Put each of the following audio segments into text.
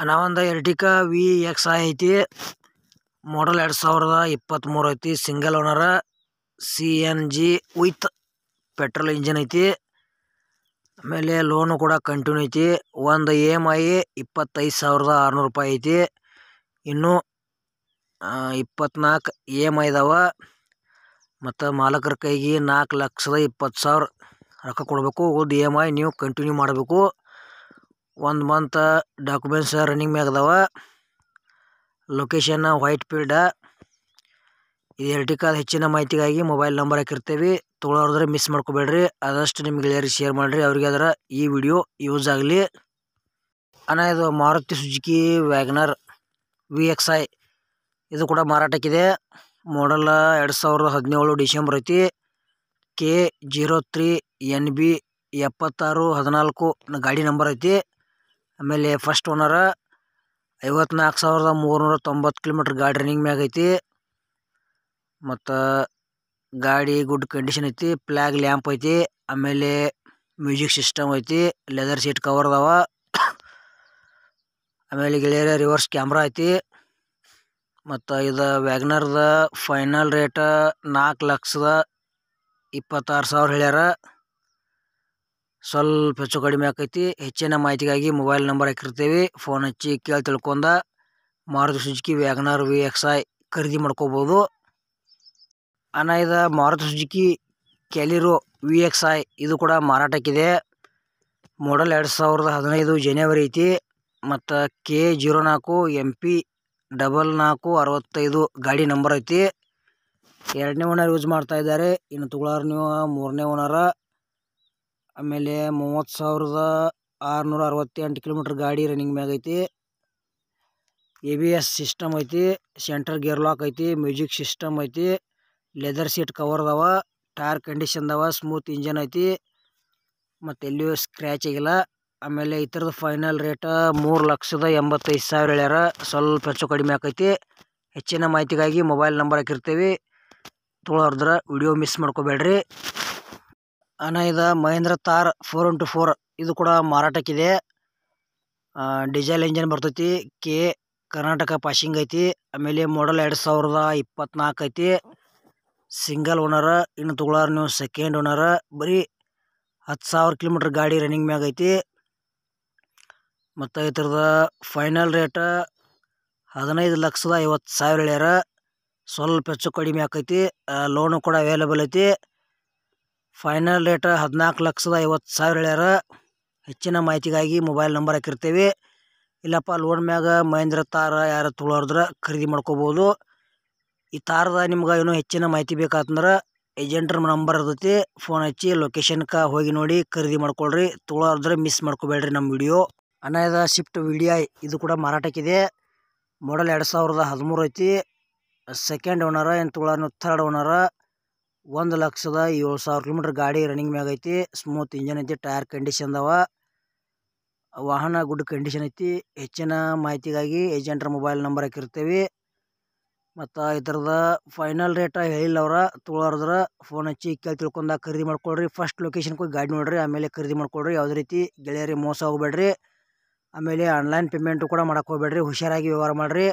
ನಾವೊಂದು ಎರ್ಟಿಕಾ VXi ಐತಿ. Model 2023 ಐತಿ. Single owner CNG with petrol engine ಐತಿ. ಆಮೇಲೆ ಲೋನು ಕೂಡ ಕಂಟಿನ್ಯೂ ಐತಿ. ಒಂದು EMI 25,600 ರೂಪಾಯಿ ಐತಿ. ಇನ್ನು 24 EMI ಇದಾವ. ಮತ್ತು ಮಾಲಕರ ಕೈಗೆ 4,20,000 ರೊಕ್ಕ ಕೊಡಬೇಕು. ಉಳಿದ EMI ನೀವು ಕಂಟಿನ್ಯೂ ಮಾಡಬೇಕು. 1 ಮಂತ್ ಡಾಕ್ಯುಮೆಂಟ್ಸ್ ರನ್ನಿಂಗ್ ಮ್ಯಾಗ ಅದಾವ. Location white field. ಈ ಎರ್ಟಿಕಾದ ಹೆಚ್ಚಿನ ಮಾಹಿತಿಗಾಗಿ ಮೊಬೈಲ್ ನಂಬರ್ ಹಾಕಿರ್ತೀವಿ. ತೊಗೊಳೋದ್ರೆ ಮಿಸ್ ಮಾಡ್ಕೋಬೇಡ್ರಿ. ಆದಷ್ಟು ನಿಮ್ಮ ಗೆಳೆಯರಿಗೆ ಶೇರ್ ಮಾಡಿರಿ, ಅವ್ರಿಗೆ ಅದರ ಈ ವಿಡಿಯೋ ಯೂಸ್ ಆಗಲಿ. ಇದು ಮಾರುತಿ ಸುಜುಕಿ ವ್ಯಾಗನರ್ VXi ಇದು ಕೂಡ ಮಾರಾಟಕ್ಕಿದೆ. ಮಾಡಲ್ 2017 ಡಿಸೆಂಬರ್ ಐತಿ. K03NB 7614 ಗಾಡಿ ನಂಬರ್ ಐತಿ. ಆಮೇಲೆ ಫಸ್ಟ್ ಓನರ 54,390 ಕಿಲೋಮೀಟ್ರ್ ಗಾಡಿ ರನ್ನಿಂಗ್ ಮ್ಯಾಗ ಐತಿ. ಮತ್ತು ಗಾಡಿ ಗುಡ್ ಕಂಡೀಷನ್ ಐತಿ. ಫ್ಲ್ಯಾಗ್ ಲ್ಯಾಂಪ್ ಐತಿ. ಆಮೇಲೆ ಮ್ಯೂಸಿಕ್ ಸಿಸ್ಟಮ್ ಐತಿ. ಲೆದರ್ ಸೀಟ್ ಕವರ್ ಅದಾವ. ಆಮೇಲೆ ಗೆಳೆಯರ ರಿವರ್ಸ್ ಕ್ಯಾಮ್ರಾ ಐತಿ. ಮತ್ತು ಇದು ವ್ಯಾಗನರ್ದ ಫೈನಲ್ ರೇಟ್ 4,26,000 ಹೇಳ್ಯಾರ. ಸ್ವಲ್ಪ ಹೆಚ್ಚು ಕಡಿಮೆ ಆಕೈತಿ. ಹೆಚ್ಚಿನ ಮಾಹಿತಿಗಾಗಿ ಮೊಬೈಲ್ ನಂಬರ್ ಹಾಕಿರ್ತೀವಿ. ಫೋನ್ ಹಚ್ಚಿ ಕೇಳಿ ತಿಳ್ಕೊಂಡ ಮಾರುತಿ ಸುಜುಕಿ ವ್ಯಾಗನರ್ VXi ಖರೀದಿ ಮಾಡ್ಕೋಬೋದು. ಇದು ಮಾರುತಿ ಸುಜುಕಿ ಕ್ಯಾಲಿರೋ VXi ಇದು ಕೂಡ ಮಾರಾಟಕ್ಕಿದೆ. ಮಾಡಲ್ 2015 ಜನವರಿ ಐತಿ. ಮತ್ತು K04MP 4465 ಗಾಡಿ ನಂಬರ್ ಐತಿ. 2ನೇ ಓನರ್ ಯೂಸ್ ಮಾಡ್ತಾ ಇದ್ದಾರೆ. ಇನ್ನು ತೊಗೊಳೋರು ನೀವು 3ನೇ ಓನರ. ಆಮೇಲೆ 30,668 ಕಿಲೋಮೀಟ್ರ್ ಗಾಡಿ ರನ್ನಿಂಗ್ ಮ್ಯಾಗ ಐತಿ. ABS ಸಿಸ್ಟಮ್ ಐತಿ. ಸೆಂಟ್ರಲ್ ಗೇರ್ ಲಾಕ್ ಐತಿ. ಮ್ಯೂಸಿಕ್ ಸಿಸ್ಟಮ್ ಐತಿ. ಲೆದರ್ ಸೀಟ್ ಕವರ್ ಅದಾವ. ಟೈರ್ ಕಂಡೀಷನ್ ಅದಾವ. ಸ್ಮೂತ್ ಇಂಜನ್ ಐತಿ. ಮತ್ತು ಎಲ್ಲಿಯೂ ಸ್ಕ್ರ್ಯಾಚ್ ಆಗಿಲ್ಲ. ಆಮೇಲೆ ಇತರದ ಫೈನಲ್ ರೇಟ್ 3,85,000 ಹೇಳ್ಯಾರ. ಸ್ವಲ್ಪ ಹೆಚ್ಚು ಕಡಿಮೆ ಆಕೈತಿ. ಹೆಚ್ಚಿನ ಮಾಹಿತಿಗಾಗಿ ಮೊಬೈಲ್ ನಂಬರ್ ಹಾಕಿರ್ತೀವಿ. ತೊಗೊಳೋದ್ರ ವಿಡಿಯೋ ಮಿಸ್ ಮಾಡ್ಕೋಬೇಡ್ರಿ. ಇದು ಮಹೇಂದ್ರ ಥಾರ್ 4x4 ಇದು ಕೂಡ ಮಾರಾಟಕ್ಕಿದೆ. ಡೀಸೆಲ್ ಇಂಜನ್ ಬರ್ತೈತಿ. ಕರ್ನಾಟಕ ಪಾಸಿಂಗ್ ಐತಿ. ಆಮೇಲೆ ಮಾಡಲ್ 2024 ಐತಿ. ಸಿಂಗಲ್ ಓನರ. ಇನ್ನು ತೊಗೊಳೋರು ನೀವು ಸೆಕೆಂಡ್ ಓನರ. ಬರೀ 10,000 ಕಿಲೋಮೀಟ್ರ್ ಗಾಡಿ ರನ್ನಿಂಗ್ ಮ್ಯಾಗ ಐತಿ. ಮತ್ತು ಇದ್ರದ ಫೈನಲ್ ರೇಟ್ 15,50,000 ಹೇಳ್ಯಾರ. ಸ್ವಲ್ಪ ಹೆಚ್ಚು ಕಡಿಮೆ ಆಕೈತಿ. ಲೋನು ಕೂಡ ಅವೈಲೇಬಲ್ ಐತಿ. ಫೈನಲ್ ರೇಟ್ 14,50,000 ಹೇಳ್ಯಾರ. ಹೆಚ್ಚಿನ ಮಾಹಿತಿಗಾಗಿ ಮೊಬೈಲ್ ನಂಬರ್ ಹಾಕಿರ್ತೀವಿ. ಇಲ್ಲಪ್ಪ ಲೋನ್ ಮ್ಯಾಗ ಮಹೇಂದ್ರ ಥಾರ್ ಯಾರು ತೊಗೊಳೋದ್ರ ಖರೀದಿ ಮಾಡ್ಕೋಬೋದು. ಈ ಥಾರದ ನಿಮ್ಗೆ ಏನೋ ಹೆಚ್ಚಿನ ಮಾಹಿತಿ ಬೇಕಾತಂದ್ರೆ ಏಜೆಂಟ್ರ ನಂಬರ್ ಇರ್ತೈತಿ. ಫೋನ್ ಹಚ್ಚಿ ಲೊಕೇಶನ್ಗೆ ಹೋಗಿ ನೋಡಿ ಖರೀದಿ ಮಾಡ್ಕೊಳ್ರಿ. ತೊಗೊಳೋದ್ರೆ ಮಿಸ್ ಮಾಡ್ಕೋಬೇಡ್ರಿ ನಮ್ಮ ವಿಡಿಯೋ. ಇದು ಶಿಫ್ಟ್ VDI ಇದು ಕೂಡ ಮಾರಾಟಕ್ಕಿದೆ. ಮಾಡಲ್ 2013 ಐತಿ. ಸೆಕೆಂಡ್ ಓನರ. ಏನು ತೊಗೊಳೋರು ಥರ್ಡ್ ಓನರ. 1,07,000 ಕಿಲೋಮೀಟ್ರ್ ಗಾಡಿ ರನ್ನಿಂಗ್ ಮ್ಯಾಗ ಐತಿ. ಸ್ಮೂತ್ ಇಂಜನ್ ಐತಿ. ಟೈರ್ ಕಂಡೀಷನ್ ಅದಾವ. ವಾಹನ ಗುಡ್ ಕಂಡೀಷನ್ ಐತಿ. ಹೆಚ್ಚಿನ ಮಾಹಿತಿಗಾಗಿ ಏಜೆಂಟ್ರ ಮೊಬೈಲ್ ನಂಬರ್ ಹಾಕಿರ್ತೀವಿ. ಮತ್ತು ಇದರದ ಫೈನಲ್ ರೇಟ್ ಹೇಳಿಲ್ಲ ಅವ್ರ. ತೊಗೊಳೋದ್ರ ಫೋನ್ ಹಚ್ಚಿ ಕೇಳಿ ತಿಳ್ಕೊಂಡ ಖರೀದಿ ಮಾಡ್ಕೊಳ್ರಿ. ಫಸ್ಟ್ ಲೊಕೇಶನ್ಗೆ ಹೋಗಿ ಗಾಡಿ ನೋಡ್ರಿ, ಆಮೇಲೆ ಖರೀದಿ ಮಾಡ್ಕೊಳ್ರಿ. ಯಾವುದೇ ರೀತಿ ಗೆಳೆಯರಿಗೆ ಮೋಸ ಹೋಗ್ಬೇಡ್ರಿ. ಆಮೇಲೆ ಆನ್ಲೈನ್ ಪೇಮೆಂಟು ಕೂಡ ಮಾಡಕ್ಕೆ ಹೋಗ್ಬೇಡ್ರಿ. ಹುಷಾರಾಗಿ ವ್ಯವಹಾರ ಮಾಡಿರಿ.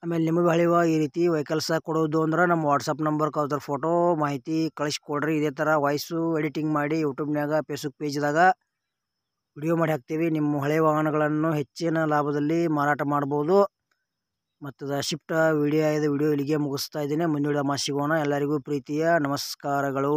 ಆಮೇಲೆ ನಿಮಗೆ ಹಳಿವ ಈ ರೀತಿ ವೆಹಿಕಲ್ಸ ಕೊಡೋದು ಅಂದ್ರೆ ನಮ್ಮ ವಾಟ್ಸಪ್ ನಂಬರ್ಗೆ ಅದ್ರ ಫೋಟೋ ಮಾಹಿತಿ ಕಳಿಸ್ಕೊಡ್ರಿ. ಇದೇ ಥರ ವಾಯ್ಸು ಎಡಿಟಿಂಗ್ ಮಾಡಿ ಯೂಟ್ಯೂಬ್ನಾಗ ಫೇಸ್ಬುಕ್ ಪೇಜ್ದಾಗ ವಿಡಿಯೋ ಮಾಡಿ ಹಾಕ್ತೀವಿ. ನಿಮ್ಮ ಹಳೆಯ ವಾಹನಗಳನ್ನು ಹೆಚ್ಚಿನ ಲಾಭದಲ್ಲಿ ಮಾರಾಟ ಮಾಡ್ಬೋದು. ಮತ್ತು ಶಿಫ್ಟ್ VDI ವಿಡಿಯೋ ಇಲ್ಲಿಗೆ ಮುಗಿಸ್ತಾ ಇದ್ದೀನಿ. ಮುಂದಿನ ಸಿಗೋಣ. ಎಲ್ಲರಿಗೂ ಪ್ರೀತಿಯ ನಮಸ್ಕಾರಗಳು.